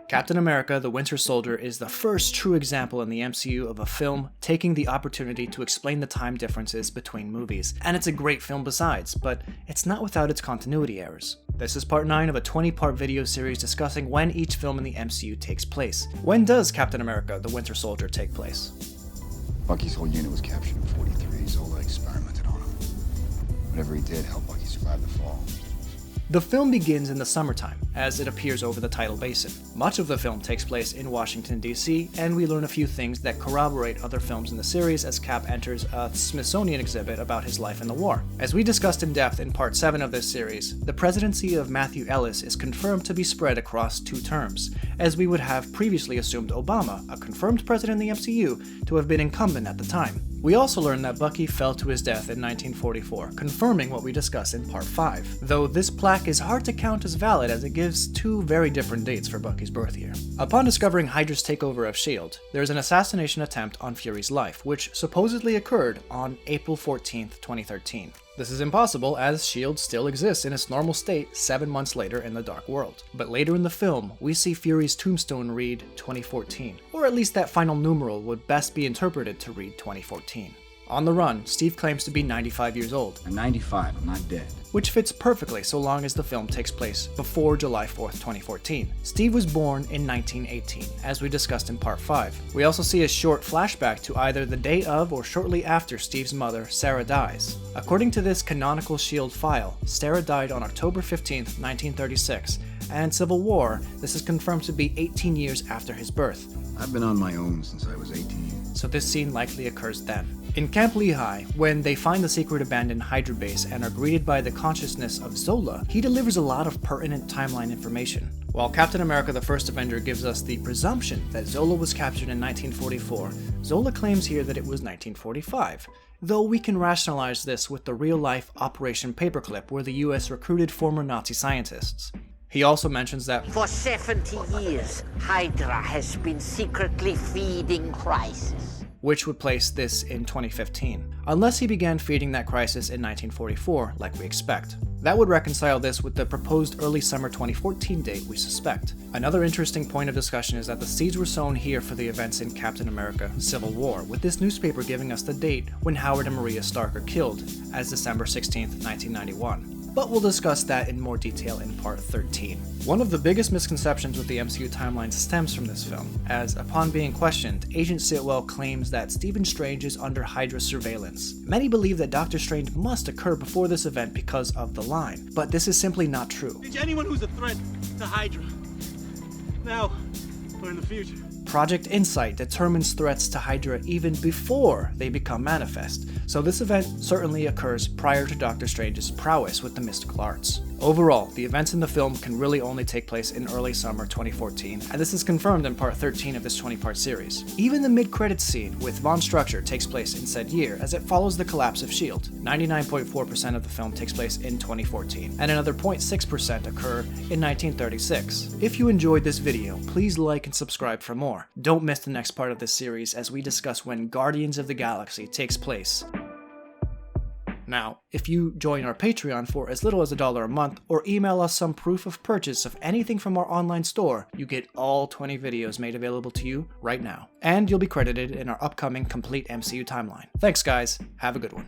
Captain America: The Winter Soldier is the first true example in the MCU of a film taking the opportunity to explain the time differences between movies, and it's a great film besides, but it's not without its continuity errors. This is part 9 of a 20-part video series discussing when each film in the MCU takes place. When does Captain America: The Winter Soldier take place? Bucky's whole unit was captured in 43. Zola experimented on him. Whatever he did helped Bucky survive the fall. The film begins in the summertime, as it appears over the tidal basin. Much of the film takes place in Washington, D.C., and we learn a few things that corroborate other films in the series as Cap enters a Smithsonian exhibit about his life in the war. As we discussed in depth in part 7 of this series, the presidency of Matthew Ellis is confirmed to be spread across 2 terms, as we would have previously assumed Obama, a confirmed president in the MCU, to have been incumbent at the time. We also learn that Bucky fell to his death in 1944, confirming what we discussed in part 5, though this plaque is hard to count as valid as it gives 2 very different dates for Bucky's birth year. Upon discovering Hydra's takeover of S.H.I.E.L.D., there's an assassination attempt on Fury's life, which supposedly occurred on April 14, 2013. This is impossible, as S.H.I.E.L.D. still exists in its normal state 7 months later in the Dark World. But later in the film, we see Fury's tombstone read 2014, or at least that final numeral would best be interpreted to read 2014. On the run, Steve claims to be 95 years old. I'm 95, I'm not dead. Which fits perfectly so long as the film takes place before July 4th, 2014. Steve was born in 1918, as we discussed in part 5. We also see a short flashback to either the day of or shortly after Steve's mother, Sarah, dies. According to this canonical S.H.I.E.L.D. file, Sarah died on October 15th, 1936, and Civil War, this is confirmed to be 18 years after his birth. I've been on my own since I was 18. So this scene likely occurs then. In Camp Lehigh, when they find the secret abandoned Hydra base and are greeted by the consciousness of Zola, he delivers a lot of pertinent timeline information. While Captain America: The First Avenger gives us the presumption that Zola was captured in 1944, Zola claims here that it was 1945, though we can rationalize this with the real-life Operation Paperclip where the US recruited former Nazi scientists. He also mentions that for 70 years, Hydra has been secretly feeding Crisis, which would place this in 2015, unless he began feeding that Crisis in 1944, like we expect. That would reconcile this with the proposed early summer 2014 date we suspect. Another interesting point of discussion is that the seeds were sown here for the events in Captain America: Civil War, with this newspaper giving us the date when Howard and Maria Stark are killed, as December 16th, 1991. But we'll discuss that in more detail in part 13. One of the biggest misconceptions with the MCU timeline stems from this film, as upon being questioned, Agent Sitwell claims that Stephen Strange is under Hydra's surveillance. Many believe that Doctor Strange must occur before this event because of the line, but this is simply not true. Anyone who's a threat to Hydra, now or in the future. Project Insight determines threats to Hydra even before they become manifest, so this event certainly occurs prior to Doctor Strange's prowess with the mystical arts. Overall, the events in the film can really only take place in early summer 2014, and this is confirmed in part 13 of this 20-part series. Even the mid-credits scene with Von Structure takes place in said year, as it follows the collapse of S.H.I.E.L.D. 99.4% of the film takes place in 2014, and another 0.6% occur in 1936. If you enjoyed this video, please like and subscribe for more. Don't miss the next part of this series as we discuss when Guardians of the Galaxy takes place. Now, if you join our Patreon for as little as $1 a month, or email us some proof of purchase of anything from our online store, you get all 20 videos made available to you right now. And you'll be credited in our upcoming complete MCU timeline. Thanks guys, have a good one.